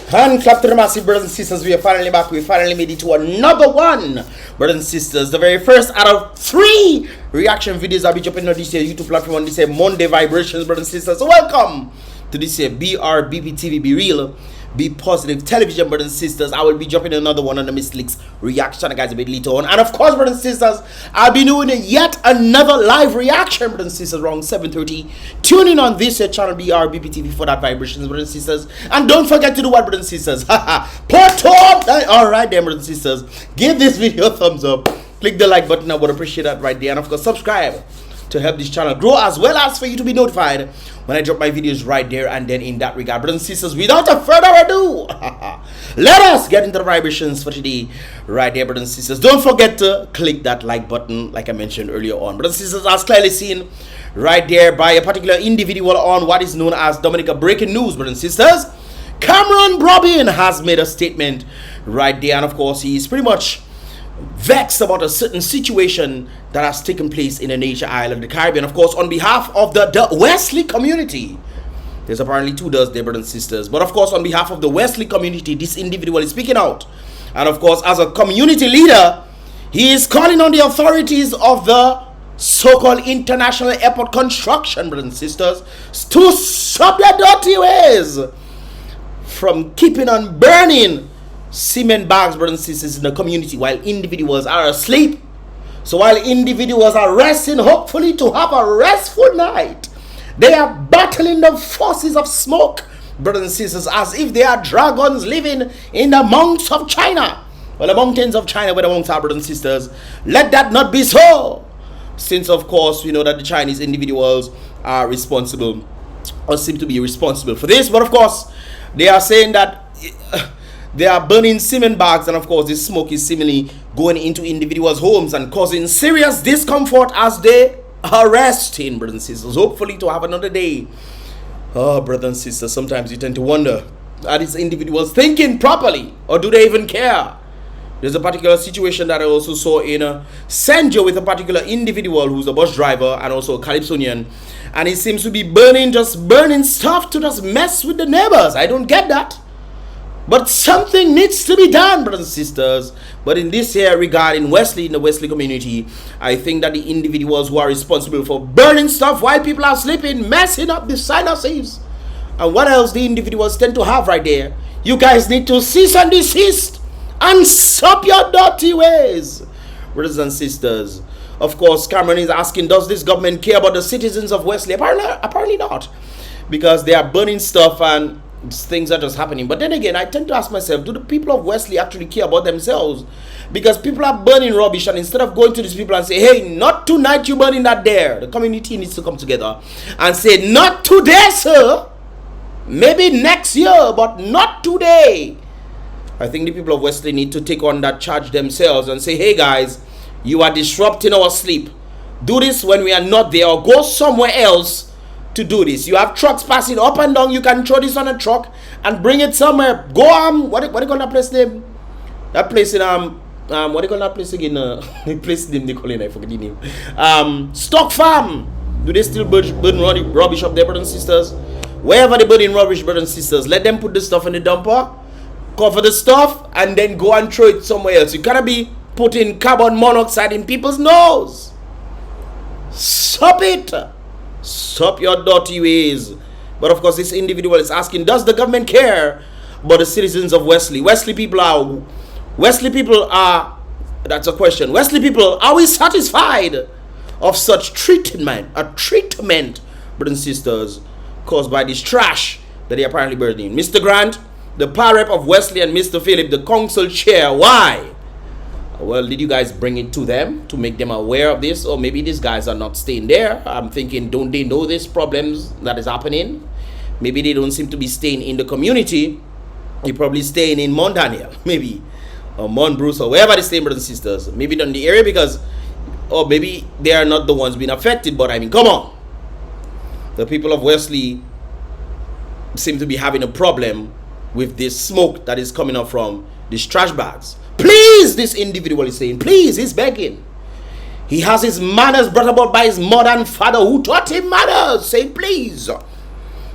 Hand clap to the massive brothers and sisters. We are finally back. We finally made it to another one, brothers and sisters. The very first out of 3 reaction videos I'll be jumping on this YouTube platform on this Monday Vibrations, brothers and sisters. So welcome to this Brbptv. Be real, be positive television, brothers and sisters. I will be jumping another one on the Miss Leaks reaction, guys, a bit later on. And of course, brothers and sisters, I'll be doing yet another live reaction, brothers and sisters, around 7:30. Tune in on this channel, Brbptv, for that Vibrations, brothers and sisters. And don't forget to do what, brothers and sisters? Put up! Alright then, brothers and sisters. Give this video a thumbs up. Click the like button. I would appreciate that right there. And of course, subscribe to help this channel grow, as well as for you to be notified when I drop my videos right there and then in that regard. Brothers and sisters, without a further ado, let us get into the vibrations for today right there, brothers and sisters. Don't forget to click that like button like I mentioned earlier on. Brothers and sisters, as clearly seen right there by a particular individual on what is known as Dominica Breaking News, brothers and sisters, Cameron Brbptv has made a statement right there, and of course he's pretty much vexed about a certain situation that has taken place in the nature isle of the Caribbean. Of course, on behalf of the Wesley community, there's apparently 2 does there, brothers and sisters, but of course on behalf of the Wesley community, this individual is speaking out. And of course, as a community leader, he is calling on the authorities of the so-called international airport construction, brothers and sisters, to stop their dirty ways from keeping on burning cement bags, brothers and sisters, in the community while individuals are asleep. So while individuals are resting, hopefully to have a restful night, they are battling the forces of smoke, brothers and sisters, as if they are dragons living in the mountains of China. Well, the mountains of China where the monks are, brothers and sisters. Let that not be so, since of course we know that the Chinese individuals are responsible, or seem to be responsible for this. But of course they are saying that they are burning cement bags, and of course this smoke is seemingly going into individuals' homes and causing serious discomfort as they are resting, brothers and sisters, hopefully to have another day. Oh, brothers and sisters, sometimes you tend to wonder, are these individuals thinking properly, or do they even care? There's a particular situation that I also saw in Sanjo with a particular individual who's a bus driver and also a Calypsonian, and he seems to be just burning stuff to just mess with the neighbors. I don't get that. But something needs to be done, brothers and sisters. But in this here regarding Wesley, in the Wesley community, I think that the individuals who are responsible for burning stuff while people are sleeping, messing up the sinuses, and what else the individuals tend to have right there, you guys need to cease and desist and stop your dirty ways, brothers and sisters. Of course, Cameron is asking, does this government care about the citizens of Wesley? Apparently not, because they are burning stuff and things are just happening. But then again, I tend to ask myself, do the people of Wesley actually care about themselves? Because people are burning rubbish, and instead of going to these people and say, hey, not tonight, you burning that there, the community needs to come together and say, not today, sir, maybe next year, but not today. I think the people of Wesley need to take on that charge themselves and say, hey guys, you are disrupting our sleep. Do this when we are not there, or go somewhere else to do this. You have trucks passing up and down. You can throw this on a truck and bring it somewhere. Go what do you call that place name? That place in what do you call that place again? The place name they call it, I forget the name. Stock Farm. Do they still burn rubbish up there, brothers and sisters? Wherever they burn in rubbish, brothers and sisters, let them put the stuff in the dumper, cover the stuff, and then go and throw it somewhere else. You cannot be putting carbon monoxide in people's nose. Stop it. Stop your dirty ways. But of course, this individual is asking, does the government care about the citizens of Wesley? Wesley people are, that's a question. Wesley people, are we satisfied of such treatment, brothers and sisters, caused by this trash that they are apparently burning? Mr. Grant, the power rep of Wesley, and Mr. Philip, the council chair, why? Well, did you guys bring it to them to make them aware of this? Or maybe these guys are not staying there. I'm thinking, don't they know these problems that is happening? Maybe they don't seem to be staying in the community. They're probably staying in Mount Daniel, maybe, or Mount Bruce, or wherever they stay, brothers and sisters. Maybe not in the area, because, or maybe they are not the ones being affected. But I mean, come on. The people of Wesley seem to be having a problem with this smoke that is coming up from these trash bags. Please, this individual is saying, please, he's begging. He has his manners brought about by his mother and father who taught him manners, saying, please,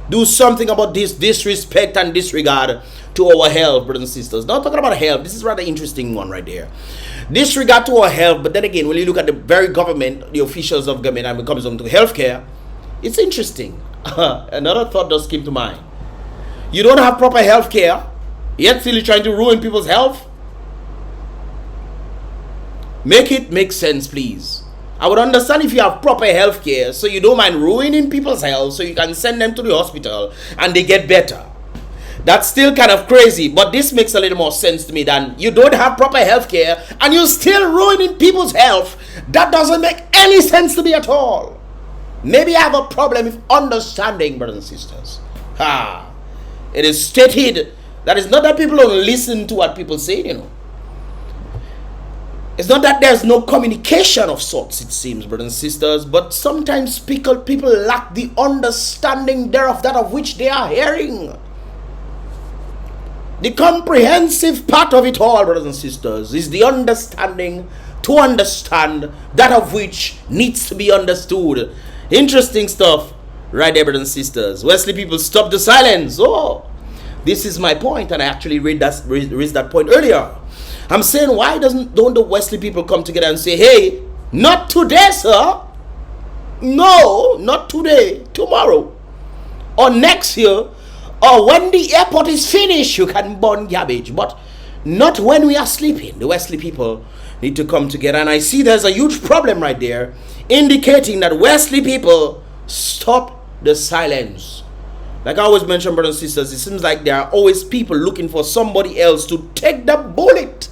do something about this disrespect and disregard to our health, brothers and sisters. Not talking about health. This is rather interesting one right there. Disregard to our health, but then again, when you look at the very government, the officials of government, and when it comes on to healthcare, it's interesting. Another thought just came to mind. You don't have proper healthcare, yet still you're trying to ruin people's health. Make it make sense, please. I would understand if you have proper health care, so you don't mind ruining people's health, so you can send them to the hospital and they get better. That's still kind of crazy, but this makes a little more sense to me than you don't have proper health care and you're still ruining people's health. That doesn't make any sense to me at all. Maybe I have a problem with understanding, brothers and sisters. It is stated that it's not that people don't listen to what people say, you know. It's not that there's no communication of sorts, it seems, brothers and sisters, but sometimes people lack the understanding thereof, that of which they are hearing. The comprehensive part of it all, brothers and sisters, is the understanding to understand that of which needs to be understood. Interesting stuff right there, brothers and sisters. Wesley people, stop the silence. Oh, this is my point, and I actually raised that point earlier. I'm saying, why don't the Wesley people come together and say, hey, not today, sir. No, not today. Tomorrow. Or next year. Or when the airport is finished, you can burn garbage. But not when we are sleeping. The Wesley people need to come together. And I see there's a huge problem right there, indicating that Wesley people stop the silence. Like I always mention, brothers and sisters, it seems like there are always people looking for somebody else to take the bullet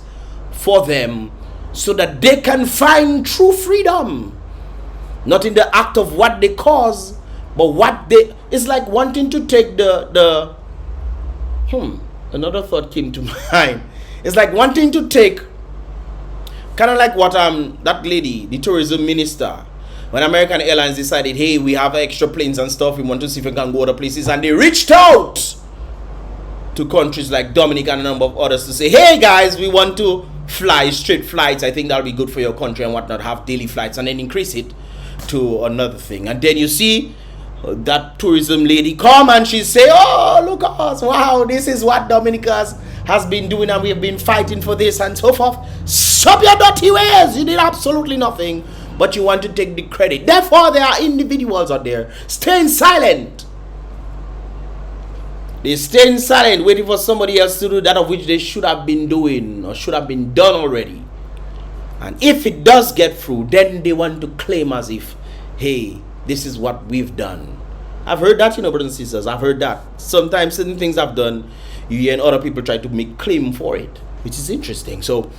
for them so that they can find true freedom. Not in the act of what they cause, but what they... It's like wanting to take another thought came to mind. It's like wanting to take, kind of like what that lady, the tourism minister, when American Airlines decided, hey, we have extra planes and stuff, we want to see if we can go other places, and they reached out to countries like Dominica and a number of others to say, hey guys, we want to fly straight flights. I think that'll be good for your country and whatnot, have daily flights, and then increase it to another thing. And then you see that tourism lady come and she say, oh, look at us, wow, this is what Dominica has been doing, and we have been fighting for this and so forth. Stop your dirty ways. You did absolutely nothing, but you want to take the credit. Therefore, there are individuals out there staying silent. They staying silent, waiting for somebody else to do that of which they should have been doing or should have been done already. And if it does get through, then they want to claim as if, hey, this is what we've done. I've heard that, you know, brothers and sisters. I've heard that. Sometimes certain things I've done, you hear other people try to make claim for it, which is interesting. So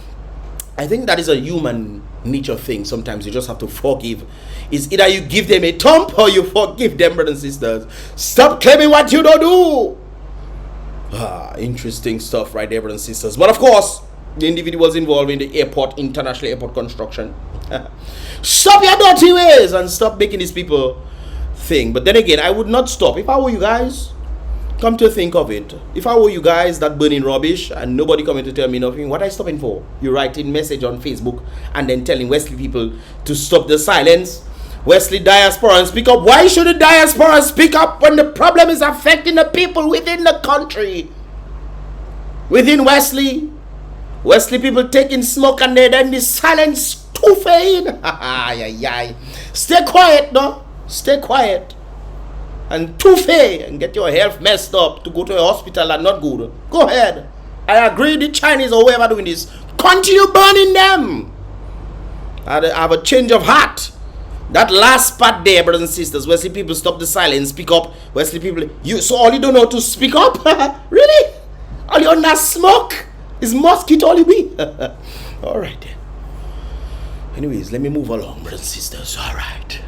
I think that is a human nature thing. Sometimes you just have to forgive. It's either you give them a thump or you forgive them, brothers and sisters. Stop claiming what you don't do. Interesting stuff right there, brothers and sisters. But of course, the individuals involved in the airport, international airport construction, stop your dirty ways and stop making these people think. But then again, I would not stop. If I were you guys, come to think of it, if I were you guys that burning rubbish and nobody coming to tell me nothing, what are I stopping for? You writing message on Facebook and then telling Wesley people to stop the silence. Wesley diaspora and speak up. Why should the diaspora speak up when the problem is affecting the people within the country? Within Wesley people taking smoke and then the silence too faint. Stay quiet, no? Stay quiet. And too faint and get your health messed up to go to a hospital and not good. Go ahead. I agree the Chinese or whoever doing this. Continue burning them. I have a change of heart. That last part there, brothers and sisters, Wesley people stop the silence, speak up. Wesley people, so all you don't know to speak up? Really? All you on that smoke is mosquito all you be? Alright then. Anyways, let me move along, brothers and sisters. Alright.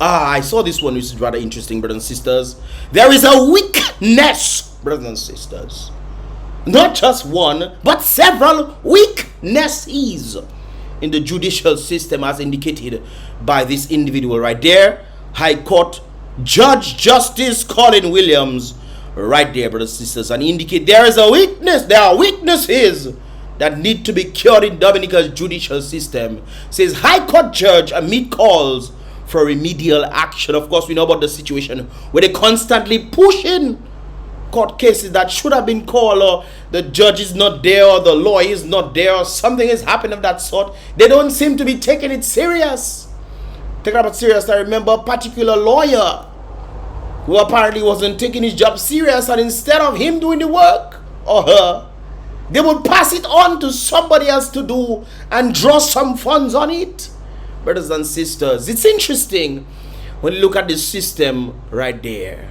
I saw this one, which is rather interesting, brothers and sisters. There is a weakness, brothers and sisters. Not just one, but several weaknesses in the judicial system, as indicated by this individual right there, High Court Judge Justice Colin Williams, right there, brothers and sisters, and indicate there is a weakness, there are weaknesses that need to be cured in Dominica's judicial system. Says High Court Judge amid calls for remedial action. Of course, we know about the situation where they constantly pushing court cases that should have been called, or the judge is not there, or the lawyer is not there, or something is happening of that sort. They don't seem to be taking it serious. Taking it serious. I remember a particular lawyer who apparently wasn't taking his job serious, and instead of him doing the work, or her, they would pass it on to somebody else to do and draw some funds on it. Brothers and sisters, it's interesting when you look at the system right there.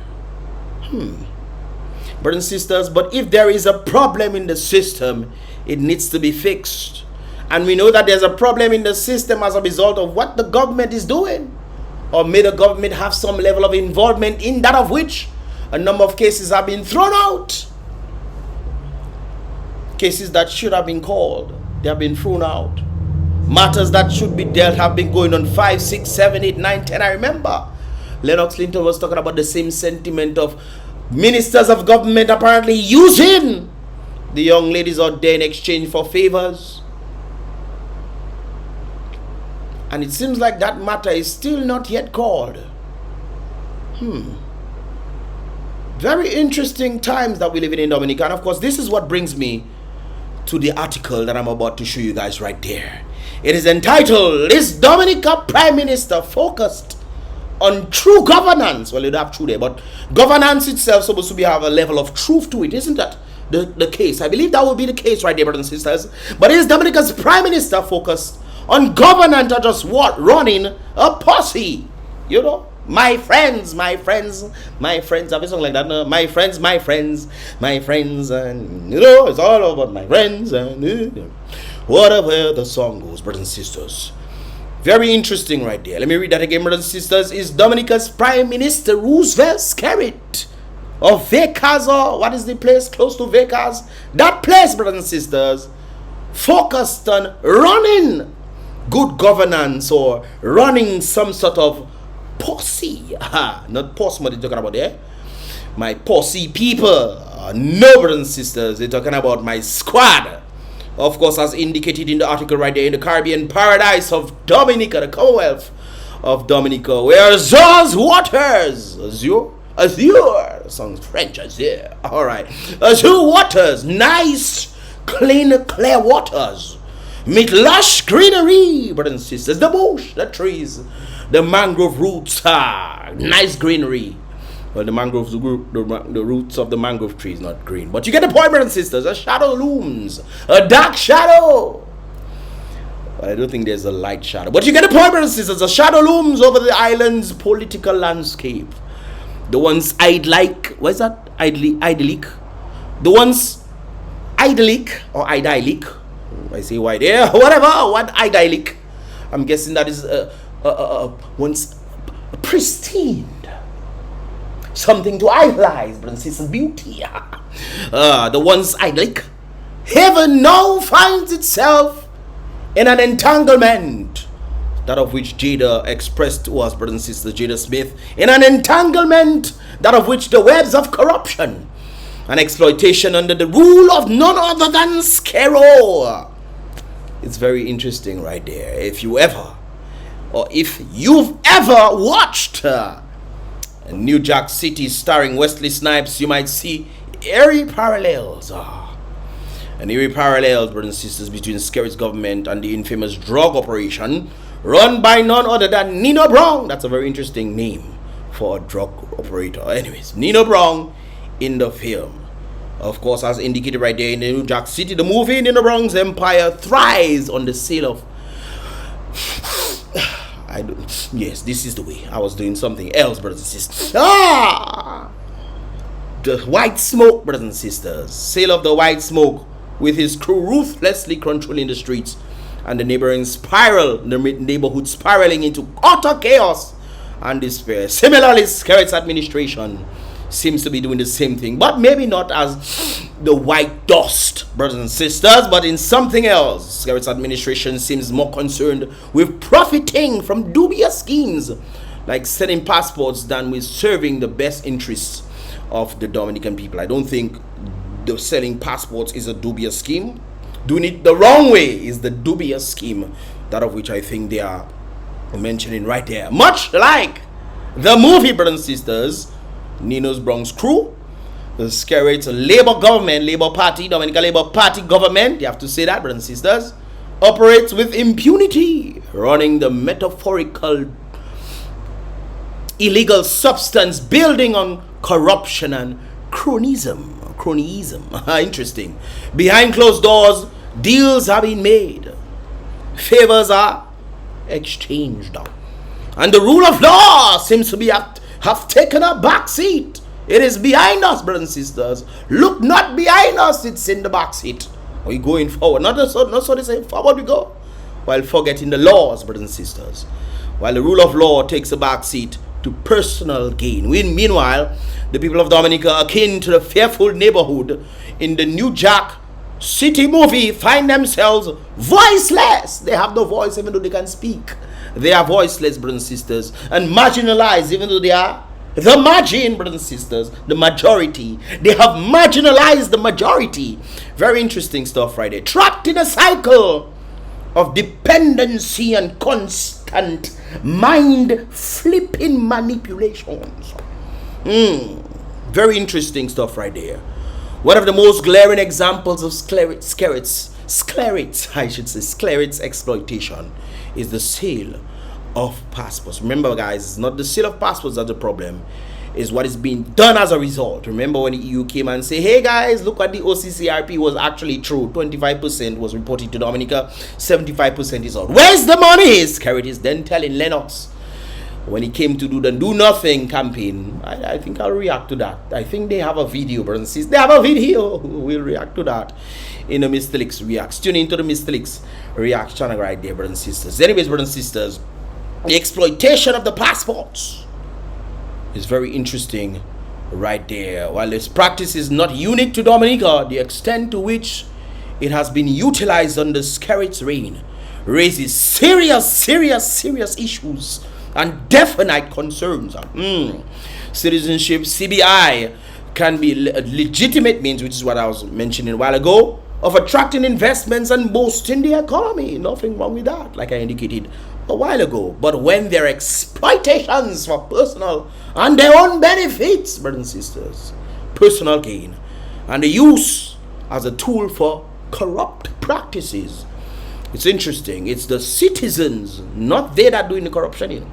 Brothers and sisters, but if there is a problem in the system, it needs to be fixed. And we know that there's a problem in the system as a result of what the government is doing. Or may the government have some level of involvement in that, of which a number of cases have been thrown out. Cases that should have been called, they have been thrown out. Matters that should be dealt have been going on 5, 6, 7, 8, 9, 10. I remember Lennox Linton was talking about the same sentiment of ministers of government apparently using the young ladies out there in exchange for favors. And it seems like that matter is still not yet called. Very interesting times that we live in Dominica. And of course, this is what brings me to the article that I'm about to show you guys right there. It is entitled, "Is Dominica Prime Minister Focused on True Governance?" Well, you don't have true there, but governance itself is supposed to have a level of truth to it. Isn't that the case? I believe that will be the case right there, brothers and sisters. But is Dominica's Prime Minister focused on governance, or just what? Running a posse? You know? My friends, my friends, my friends. Have a song like that, no? My friends, my friends, my friends, and you know, it's all about my friends, and whatever the song goes, brothers and sisters. Very interesting right there. Let me read that again, brothers and sisters. Is Dominica's Prime Minister Roosevelt Skerrit of Vegas, or what is the place close to Vegas? That place, brothers and sisters, focused on running good governance, or running some sort of posse. Not posse, what they're talking about there. My posse people. No, brothers and sisters, they're talking about my squad. Of course, as indicated in the article right there, in the Caribbean paradise of Dominica, the Commonwealth of Dominica, where Azur's waters, Azure, sounds French, Azure, alright, Azure waters, nice, clean, clear waters, meet lush greenery, brothers and sisters, the bush, the trees, the mangrove roots, nice greenery. Well, the mangroves, the roots of the mangrove tree is not green, but you get the point, brothers and sisters. A shadow looms, a dark shadow. Well, I don't think there's a light shadow, but you get the point, brothers and sisters. A shadow looms over the island's political landscape. The once idyllic, what is that? Idyllic. The once idyllic or idyllic. I say why there, whatever. What idyllic? I'm guessing that is once pristine. Something to idolize, brothers and sisters, beauty. The once idyllic heaven now finds itself in an entanglement, that of which Jada expressed to us, brothers and sisters, Jada Smith, in an entanglement, that of which the webs of corruption and exploitation under the rule of none other than Skerrit. It's very interesting right there. If you've ever watched New Jack City starring Wesley Snipes, you might see eerie parallels. And eerie parallels, brothers and sisters, between Skerrit's government and the infamous drug operation run by none other than Nino Brown. That's a very interesting name for a drug operator. Anyways, Nino Brown in the film. Of course, as indicated right there in the New Jack City, the movie Nino Brown's empire thrives on the sale of... Yes, this is the way. I was doing something else, brothers and sisters. The white smoke, brothers and sisters. Sale of the white smoke, with his crew ruthlessly controlling the streets and the neighborhood spiraling into utter chaos and despair. Similarly, Skerrit's administration seems to be doing the same thing, but maybe not as the white dust, brothers and sisters, but in something else. Skerrit's administration seems more concerned with profiting from dubious schemes like selling passports than with serving the best interests of the Dominican people. I don't think the selling passports is a dubious scheme. Doing it the wrong way is the dubious scheme, that of which I think they are mentioning right there. Much like the movie, brothers and sisters, Nino's Bronx Crew, the Skerrit Labour government, Labour Party, Dominica Labour Party government, you have to say that, brothers and sisters, operates with impunity, running the metaphorical illegal substance building on corruption and cronyism. Interesting. Behind closed doors, deals are being made, favors are exchanged, and the rule of law seems to be have taken a back seat. It is behind us, brothers and sisters. Look not behind us, it's in the back seat. We're going forward. Not so they say, forward we go, while forgetting the laws, brothers and sisters. While the rule of law takes a back seat to personal gain. Meanwhile, the people of Dominica, akin to the fearful neighborhood in the New Jack City movie, find themselves voiceless. They have no voice even though they can speak. They are voiceless, brothers and sisters, and marginalized even though they are the margin, brothers and sisters, the majority. They have marginalized the majority. Very interesting stuff right there. Trapped in a cycle of dependency and constant mind flipping manipulations. Very interesting stuff right there. One of the most glaring examples of Skerrit's exploitation is the sale of passports. Remember, guys, it's not the sale of passports that's the problem, is what is being done as a result. Remember when the EU came and say, hey guys, look what the OCCRP was actually true. 25% was reported to Dominica, 75% is out. Where's the money? Skerrit is then telling Lennox when he came to do the do nothing campaign. I think I'll react to that. I think they have a video, brothers and sisters. They have a video. We'll react to that in the Mr. Licks Reacts. Tune into the Mr. Licks Reacts channel right there, brothers and sisters. Anyways, brothers and sisters, the exploitation of the passports is very interesting right there. While this practice is not unique to Dominica, the extent to which it has been utilized under Skerrit's reign raises serious issues and definite concerns. Citizenship, CBI, can be legitimate means, which is what I was mentioning a while ago, of attracting investments and boosting the economy. Nothing wrong with that, like I indicated a while ago. But when there are exploitations for personal and their own benefits, brothers and sisters, personal gain, and the use as a tool for corrupt practices, it's interesting. It's the citizens, not they that doing the corruption,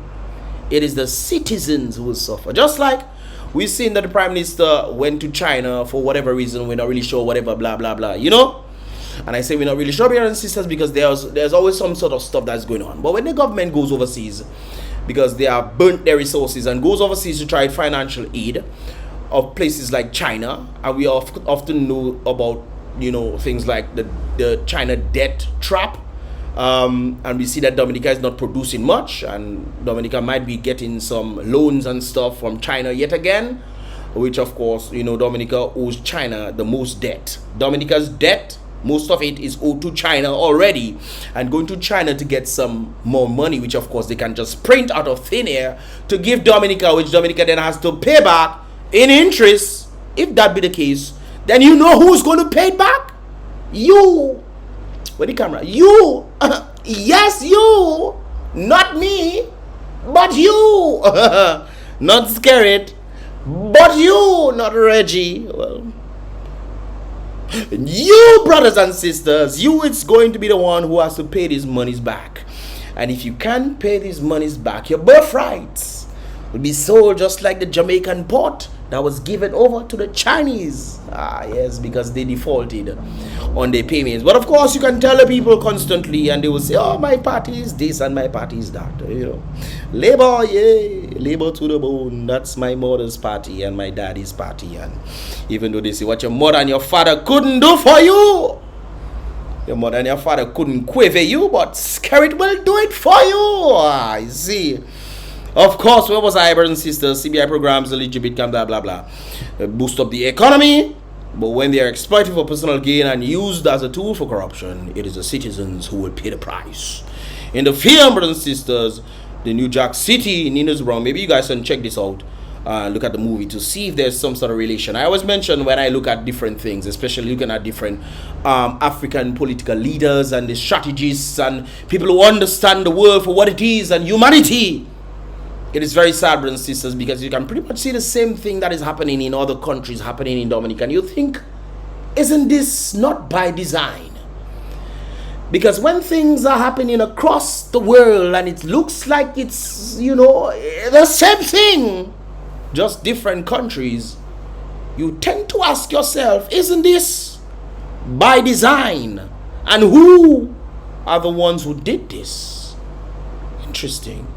It is the citizens who will suffer. Just like we've seen that the Prime Minister went to China for whatever reason, we're not really sure, whatever, blah, blah, blah, And I say we're not really sure, brothers and sisters, because there's always some sort of stuff that's going on. But when the government goes overseas, because they have burnt their resources and goes overseas to try financial aid of places like China, and we often know about, things like the China debt trap, and we see that Dominica is not producing much, and Dominica might be getting some loans and stuff from China yet again, which of course, Dominica owes China the most debt. Dominica's debt, most of it is owed to China already, and going to China to get some more money, which of course they can just print out of thin air to give Dominica, which Dominica then has to pay back in interest. If that be the case, then who's going to pay it back? You. Where the camera? You. Yes, you. Not me, but you. Not Skerrit, but you. Not Reggie. Well, you, brothers and sisters, it's going to be the one who has to pay these monies back. And if you can't pay these monies back, your birthrights will be sold just like the Jamaican port that was given over to the Chinese. Yes, because they defaulted on their payments. But of course, you can tell the people constantly, and they will say, oh, my party is this and my party is that. Labor, labor to the bone. That's my mother's party and my daddy's party. And even though they say what your mother and your father couldn't do for you, your mother and your father couldn't quiver you, but Skerrit will do it for you. I see. Of course, where was I, brothers and sisters? CBI programs, legitimate, blah, blah, blah. Boost up the economy. But when they are exploited for personal gain and used as a tool for corruption, it is the citizens who will pay the price. In the film, brothers and sisters, the New Jack City, Nina's Brown, maybe you guys can check this out. Look at the movie to see if there's some sort of relation. I always mention when I look at different things, especially looking at different African political leaders and the strategists and people who understand the world for what it is and humanity, It is very sad, brothers and sisters, because you can pretty much see the same thing that is happening in other countries happening in Dominica. And you think, isn't this not by design? Because when things are happening across the world and it looks like it's, the same thing, just different countries, you tend to ask yourself, isn't this by design? And who are the ones who did this? Interesting.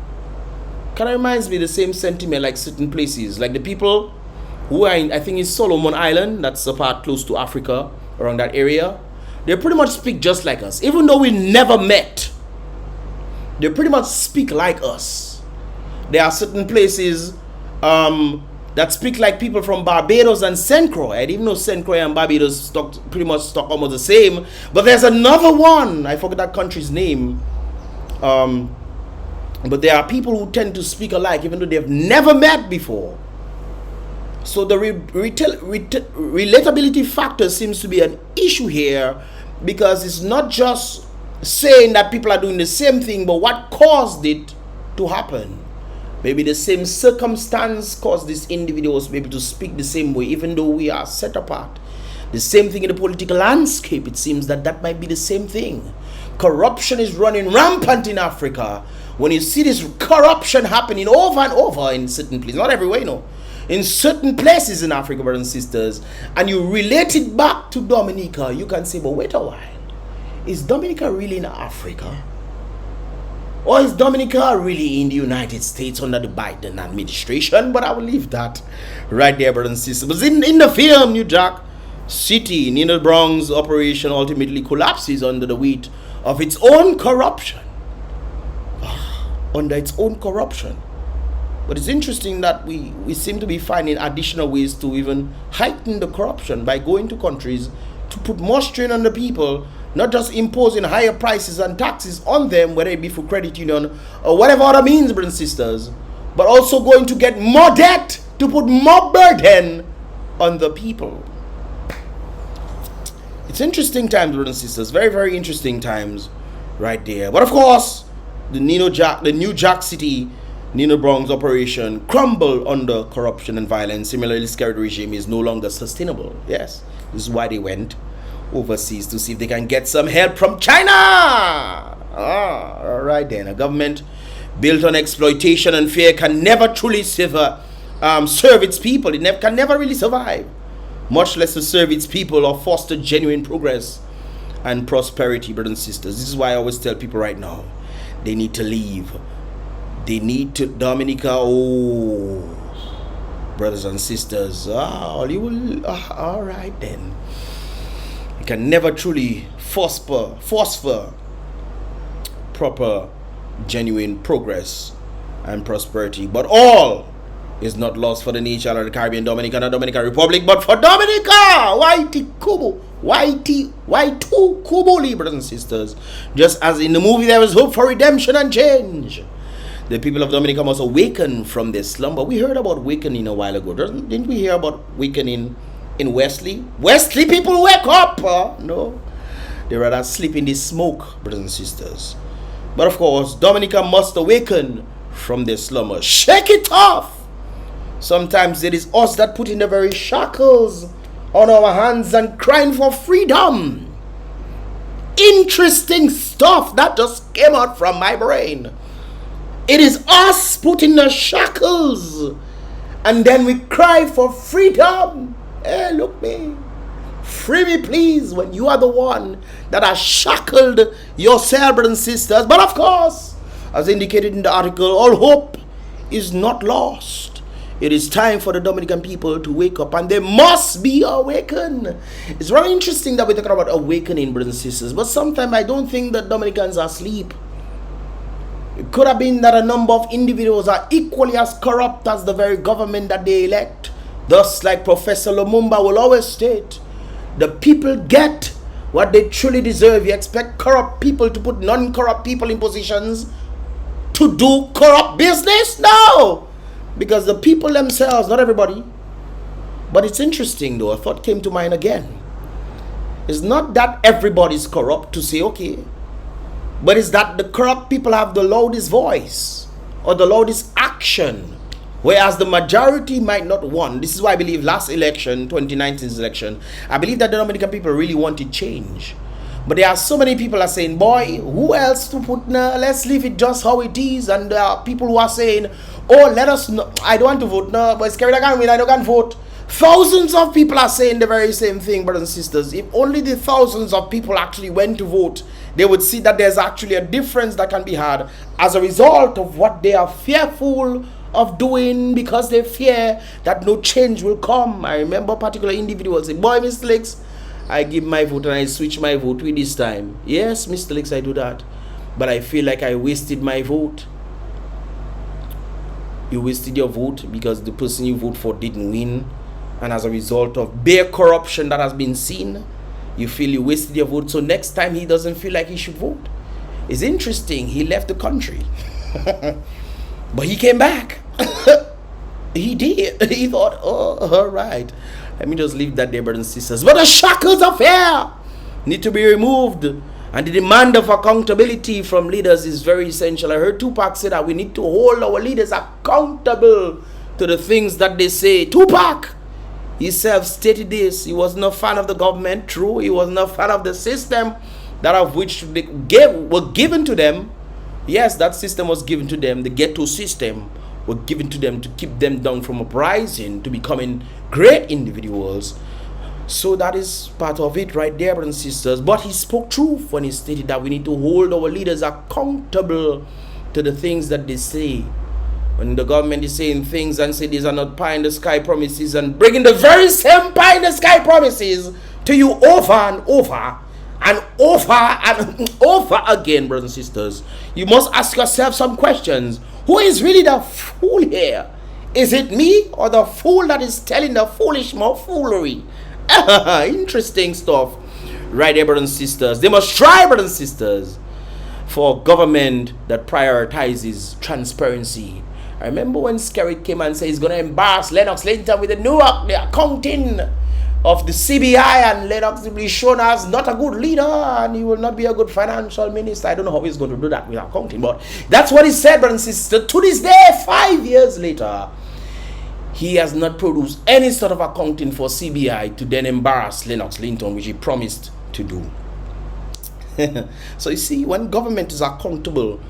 Kind of reminds me of the same sentiment like certain places, like the people who are in, I think it's Solomon Island, that's a part close to Africa, around that area. They pretty much speak just like us, even though we never met. They pretty much speak like us. There are certain places that speak like people from Barbados and St. Croix. I didn't know St. Croix and Barbados pretty much talk almost the same. But there's another one, I forget that country's name. But there are people who tend to speak alike, even though they've never met before. So the relatability factor seems to be an issue here, because it's not just saying that people are doing the same thing, but what caused it to happen. Maybe the same circumstance caused these individuals maybe to speak the same way, even though we are set apart. The same thing in the political landscape. It seems that might be the same thing. Corruption is running rampant in Africa. When you see this corruption happening over and over in certain places, not everywhere, in certain places in Africa, brothers and sisters, and you relate it back to Dominica, you can say, but wait a while, is Dominica really in Africa? Or is Dominica really in the United States under the Biden administration? But I will leave that right there, brothers and sisters. But in the film, New Jack City, Nina Brown's operation ultimately collapses under the weight of its own corruption. Under its own corruption. But it's interesting that we seem to be finding additional ways to even heighten the corruption by going to countries to put more strain on the people, not just imposing higher prices and taxes on them, whether it be for credit union or whatever other means, brothers and sisters, but also going to get more debt to put more burden on the people. It's interesting times, brothers and sisters, very, very interesting times right there. But of course, the New Jack City, Nino Brown's operation crumbled under corruption and violence. Similarly, Skerrit regime is no longer sustainable. Yes, this is why they went overseas to see if they can get some help from China. All right then. A government built on exploitation and fear can never truly serve its people. It can never really survive, much less to serve its people or foster genuine progress and prosperity, brothers and sisters. This is why I always tell people right now, they need to leave. They need to, Dominica, brothers and sisters, all right then. You can never truly foster proper, genuine progress and prosperity. But all is not lost for the nation of the Caribbean, Dominica, and Dominican Republic, but for Dominica, Y2 Kubuli, brothers and sisters. Just as in the movie there was hope for redemption and change, the people of Dominica must awaken from their slumber. We heard about awakening a while ago. Didn't we hear about awakening in Wesley? Wesley people wake up! No. They rather sleep in this smoke, brothers and sisters. But of course, Dominica must awaken from their slumber. Shake it off! Sometimes it is us that put in the very shackles on our hands and crying for freedom. Interesting stuff that just came out from my brain. It is us putting the shackles and then we cry for freedom. Hey, look me. Free me, please, when you are the one that has shackled yourself, brothers and sisters. But of course, as indicated in the article, all hope is not lost. It is time for the Dominican people to wake up, and they must be awakened. It's very interesting that we're talking about awakening, brothers and sisters, but sometimes I don't think that Dominicans are asleep. It could have been that a number of individuals are equally as corrupt as the very government that they elect. Thus, like Professor Lumumba will always state, the people get what they truly deserve. You expect corrupt people to put non-corrupt people in positions to do corrupt business? No! Because the people themselves, not everybody. But it's interesting though, a thought came to mind again. It's not that everybody's corrupt to say okay, but it's that the corrupt people have the loudest voice or the loudest action, whereas the majority might not want. This is why I believe last election, 2019's election, I believe that the Dominican people really wanted change. But there are so many people are saying, boy, who else to put now? Let's leave it just how it is. And there are people who are saying, oh, let us know. I don't want to vote now, but Skerrit can win, I don't can vote. Thousands of people are saying the very same thing, brothers and sisters. If only the thousands of people actually went to vote, they would see that there's actually a difference that can be had as a result of what they are fearful of doing, because they fear that no change will come. I remember particular individuals say, boy, Mr. Lex, I give my vote and I switch my vote with this time. Yes, Mr. Lex, I do that. But I feel like I wasted my vote. You wasted your vote because the person you vote for didn't win. And as a result of bare corruption that has been seen, you feel you wasted your vote. So next time he doesn't feel like he should vote. It's interesting. He left the country. But he came back. He did. He thought, oh, all right. Let me just leave that there, brothers and sisters. But the shackles of fear need to be removed. And the demand of accountability from leaders is very essential. I heard Tupac say that we need to hold our leaders accountable to the things that they say. Tupac himself stated this. He was not a fan of the government. True, he was not a fan of the system that of which they were given to them. Yes, that system was given to them. The ghetto system were given to them to keep them down from uprising, to becoming great individuals. So that is part of it right there, brothers and sisters. But he spoke truth when he stated that we need to hold our leaders accountable to the things that they say. When the government is saying things and say these are not pie in the sky promises, and bringing the very same pie in the sky promises to you over and over and over and over again, brothers and sisters, you must ask yourself some questions. Who is really the fool here? Is it me or the fool that is telling the foolish more foolery? Interesting stuff right there, brothers and sisters. They must try, brothers and sisters, for government that prioritizes transparency. I remember when Skerrit came and said he's going to embarrass Lennox Linton with the accounting of the CBI, and Lennox will be shown as not a good leader and he will not be a good financial minister. I don't know how he's going to do that with accounting, but that's what he said, brothers and sisters. To this day, 5 years later, he has not produced any sort of accounting for CBI to then embarrass Lennox Linton, which he promised to do. So you see, when government is accountable,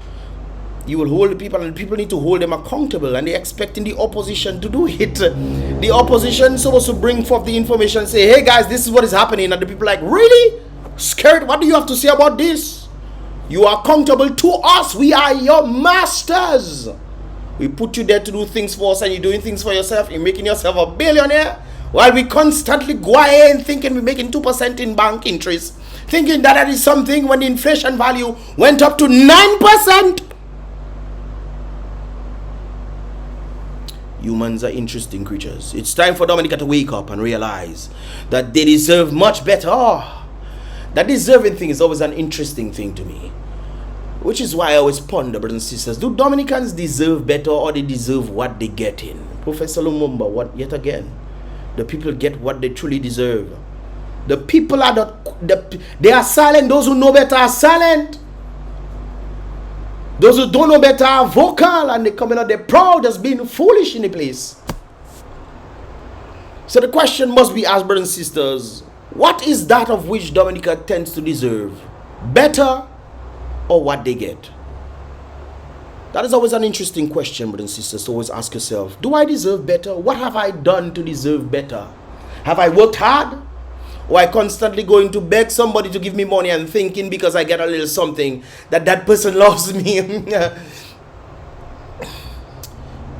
you will hold the people, and people need to hold them accountable, and they're expecting the opposition to do it. The opposition is supposed to bring forth the information and say, hey guys, this is what is happening, and the people are like, really? Skerrit, what do you have to say about this? You are accountable to us. We are your masters. We put you there to do things for us, and you're doing things for yourself. You're making yourself a billionaire, while we constantly go ahead and thinking we're making 2% in bank interest, thinking that that is something when the inflation value went up to 9%. Humans are interesting creatures. It's time for Dominica to wake up and realize that they deserve much better. That deserving thing is always an interesting thing to me, which is why I always ponder, brothers and sisters, do Dominicans deserve better, or they deserve what they get in? Professor Lumumba, what yet again? The people get what they truly deserve. The people are not, they are silent. Those who know better are silent. Those who don't know better are vocal, and they come out, they're proud as being foolish in the place. So the question must be asked, brothers and sisters, what is that of which Dominica tends to deserve? Better or what they get? That is always an interesting question, brothers and sisters, to always ask yourself. Do I deserve better? What have I done to deserve better? Have I worked hard? Or I constantly going to beg somebody to give me money and thinking because I get a little something that that person loves me?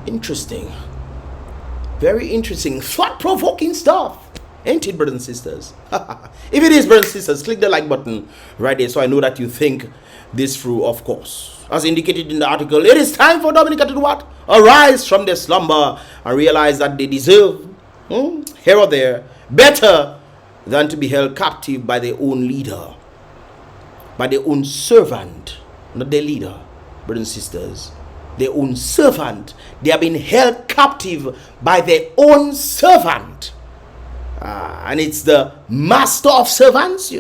Interesting. Very interesting. Thought-provoking stuff. Ain't it, brothers and sisters? If it is, brothers and sisters, click the like button right there so I know that you think this through, of course. As indicated in the article, it is time for Dominica to do what? Arise from their slumber and realize that they deserve, here or there, better than to be held captive by their own leader, by their own servant, not their leader, brothers and sisters. Their own servant. They are being held captive by their own servant. And it's the master of servants,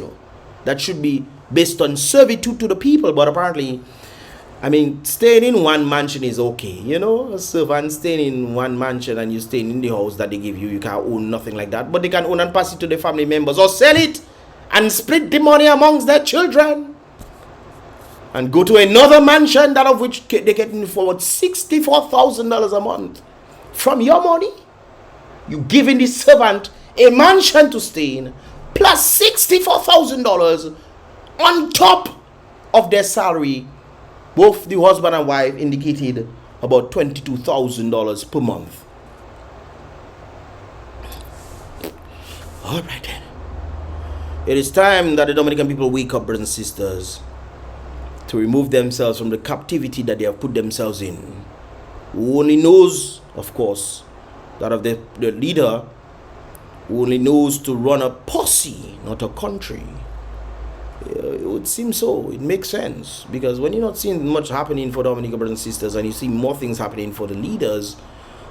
that should be based on servitude to the people. But apparently, I mean, staying in one mansion is okay. You know, a servant staying in one mansion and you staying in the house that they give you, you can't own nothing like that. But they can own and pass it to the family members or sell it and split the money amongst their children. And go to another mansion, that of which they're getting forward $64,000 a month from your money. You giving the servant a mansion to stay in, plus $64,000 on top of their salary. Both the husband and wife indicated about $22,000 per month. All right then. It is time that the Dominican people wake up, brothers and sisters, to remove themselves from the captivity that they have put themselves in. Who only knows, of course, that of the leader who only knows to run a posse, not a country. It would seem so. It makes sense, because when you're not seeing much happening for Dominican brothers and sisters, and you see more things happening for the leaders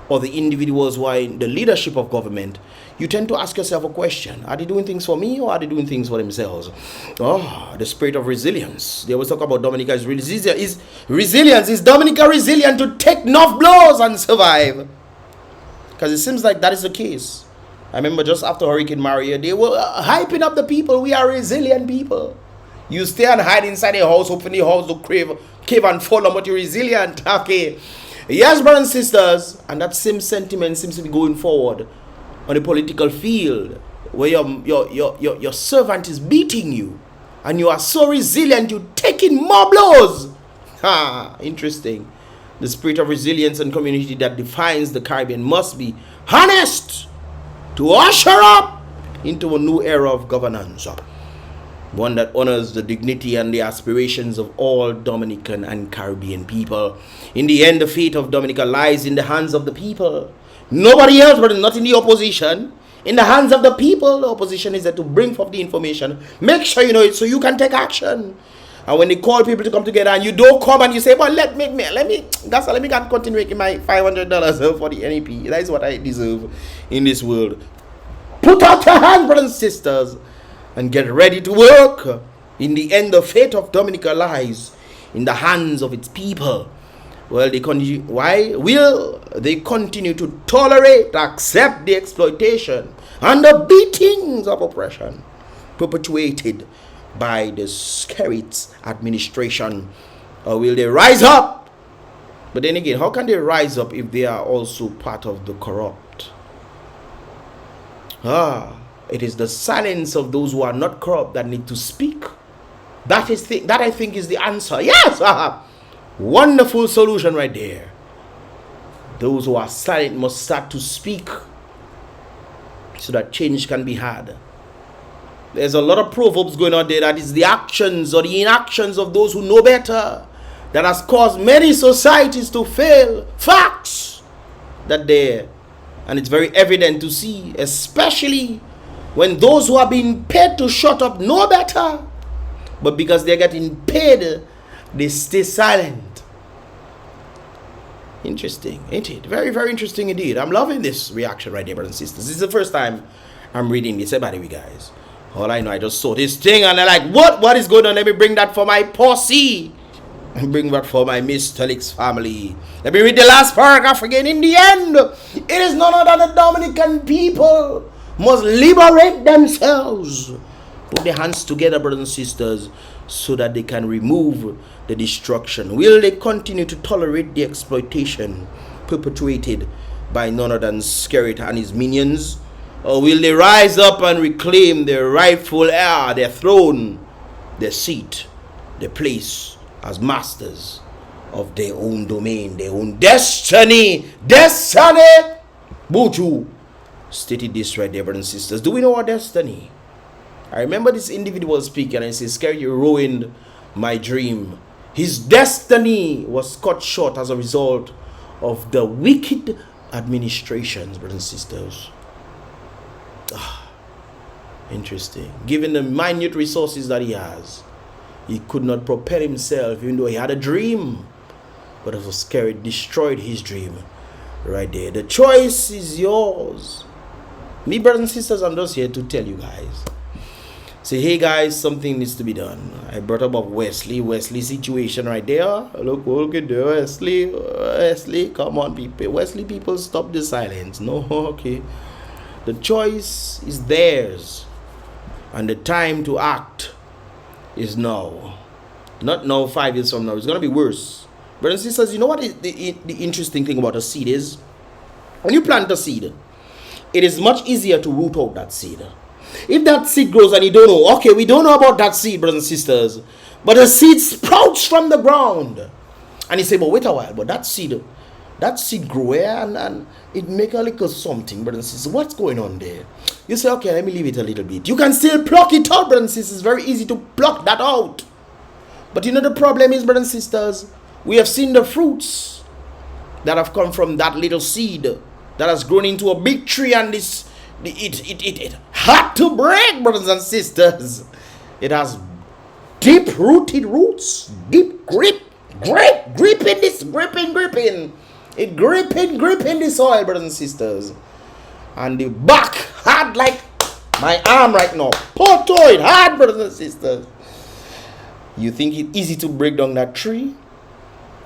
or the individuals who are in the leadership of government, you tend to ask yourself a question: are they doing things for me, or are they doing things for themselves? The spirit of resilience. They always talk about Dominica is resilience. Is Dominica resilient to take enough blows and survive? Because it seems like that is the case. I remember just after Hurricane Maria, they were hyping up the people. We are resilient people. You stay and hide inside a house, hoping the house to cave and fall, but you're resilient. Okay. Yes, brothers and sisters. And that same sentiment seems to be going forward on the political field, where your servant is beating you, and you are so resilient, you're taking more blows. Interesting. The spirit of resilience and community that defines the Caribbean must be harnessed to usher up into a new era of governance, one that honors the dignity and the aspirations of all Dominican and Caribbean people. In the end, the fate of Dominica lies in the hands of the people. Nobody else, but not in the opposition. In the hands of the people. The opposition is there to bring forth the information. Make sure you know it so you can take action. And when they call people to come together and you don't come and you say, well, let me continue making my $500 for the NEP. That is what I deserve in this world. Put out your hands, brothers and sisters, and get ready to work. In the end, the fate of Dominica lies in the hands of its people. Well, why will they continue to tolerate, accept the exploitation and the beatings of oppression perpetuated by the Skerrit administration? Or will they rise up? But then again, how can they rise up if they are also part of the corrupt? It is the silence of those who are not corrupt that need to speak. That I think is the answer. Yes! Wonderful solution right there. Those who are silent must start to speak so that change can be had. There's a lot of proverbs going on there that is the actions or the inactions of those who know better that has caused many societies to fail. Facts that there. And it's very evident to see, especially when those who are being paid to shut up know better, but because they're getting paid, they stay silent. Interesting, ain't it? Very, very interesting indeed. I'm loving this reaction right there, brothers and sisters. This is the first time I'm reading this. By the way, guys, all I know, I just saw this thing and they're like, what is going on? Let me bring that for my Possie. And bring that for my Miss Telix family. Let me read the last paragraph again. In the end, it is none other than the Dominican people must liberate themselves. Put their hands together, brothers and sisters, so that they can remove the destruction. Will they continue to tolerate the exploitation perpetuated by none other than Skerrit and his minions? Or will they rise up and reclaim their rightful heir, their throne, their seat, their place as masters of their own domain, their own destiny? Destiny! Buju stated this right there, brothers and sisters. Do we know our destiny? I remember this individual speaking and he says, Skerrit, you ruined my dream. His destiny was cut short as a result of the wicked administrations, brothers and sisters. Interesting. Given the minute resources that he has, he could not propel himself, even though he had a dream. But it was Skerrit destroyed his dream right there. The choice is yours. Me, brothers and sisters, I'm just here to tell you guys, say, hey guys, something needs to be done. I brought up Wesley situation right there. Look at there, Wesley, come on people. Wesley people, stop the silence. No, okay. The choice is theirs. And the time to act is now. Not now, 5 years from now. It's going to be worse. Brothers and sisters, you know what the interesting thing about a seed is? When you plant a seed, it is much easier to root out that seed. If that seed grows and you don't know, okay, we don't know about that seed, brothers and sisters, but the seed sprouts from the ground. And you say, but wait a while, but that seed grew and it make a little something, brothers and sisters. What's going on there? You say, okay, let me leave it a little bit. You can still pluck it out, brothers and sisters. It's very easy to pluck that out. But you know the problem is, brothers and sisters, we have seen the fruits that have come from that little seed that has grown into a big tree, and it had to break, brothers and sisters. It has deep rooted roots, deep gripping the soil, brothers and sisters. And the back hard like my arm right now. Potoid hard, brothers and sisters. You think it's easy to break down that tree?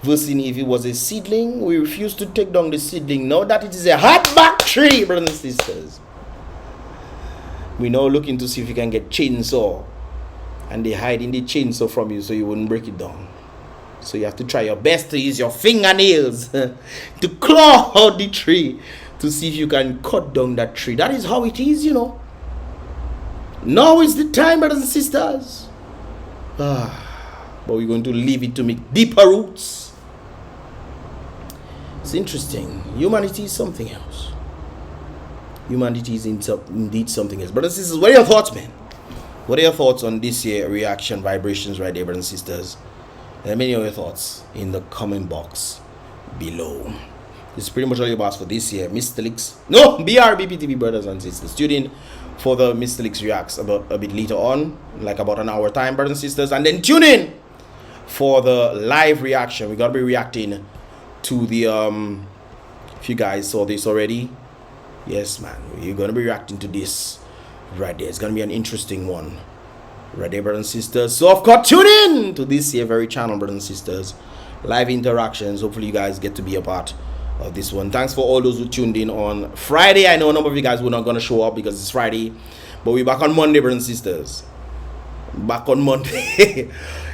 Versus if it was a seedling, we refuse to take down the seedling. Now that it is a hardback tree, brothers and sisters, we now looking to see if we can get chainsaw, and they hiding the chainsaw from you so you wouldn't break it down. So you have to try your best to use your fingernails to claw out the tree to see if you can cut down that tree. That is how it is, you know. Now is the time, brothers and sisters. But we're going to leave it to make deeper roots. It's interesting. Humanity is something else. Humanity is indeed something else. Brothers and sisters, what are your thoughts, man? What are your thoughts on this year reaction vibrations right there, brothers and sisters? Let me know your thoughts in the comment box below. This is pretty much all your boss for this year. Mr. Licks. No, Brbptv, brothers and sisters. Tune in for the Mr. Licks reacts a bit later on, like about an hour time, brothers and sisters. And then tune in for the live reaction. We're going to be reacting to the if you guys saw this already, yes man, you're going to be reacting to this right there. It's going to be an interesting one right there, brothers and sisters. So of course, tune in to this here very channel, brothers and sisters. Live interactions. Hopefully you guys get to be a part of this one. Thanks for all those who tuned in on Friday. I know a number of you guys were not going to show up because it's Friday, but we're back on Monday, brothers and sisters. Back on Monday.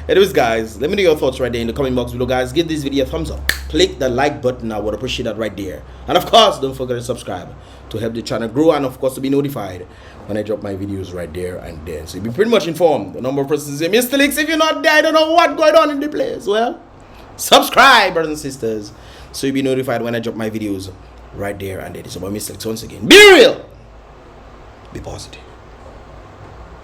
Anyways, guys, let me know your thoughts right there in the comment box below, guys. Give this video a thumbs up. Click the like button. I would appreciate that right there. And of course, don't forget to subscribe to help the channel grow, and of course to be notified when I drop my videos right there and then. So you'll be pretty much informed. The number of persons say, Mr. Licks, if you're not there, I don't know what's going on in the place. Well, subscribe, brothers and sisters, so you'll be notified when I drop my videos right there and then. It's about Mr. Licks once again. Be real. Be positive.